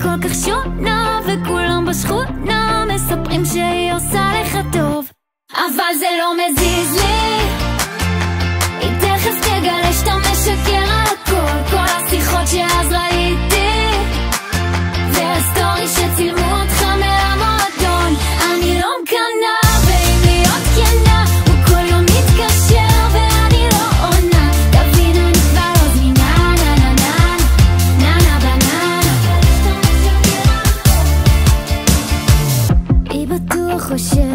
כל כך שונה, וכולם בשכונה מספרים שהיא עושה לך טוב, אבל זה לא מזיז לי. היא תכף תגלה שאתה משקר על הכל, כל השיחות שאז ראיתי והסטורי שצילמו אותך מהמועדון. אני לא מקנה, ואם להיות כנה הוא כל יום מתקשר ואני לא עונה. תבין אני כבר לא זמינה, נה נה נה נה נה בננה. היא בטוח חושבת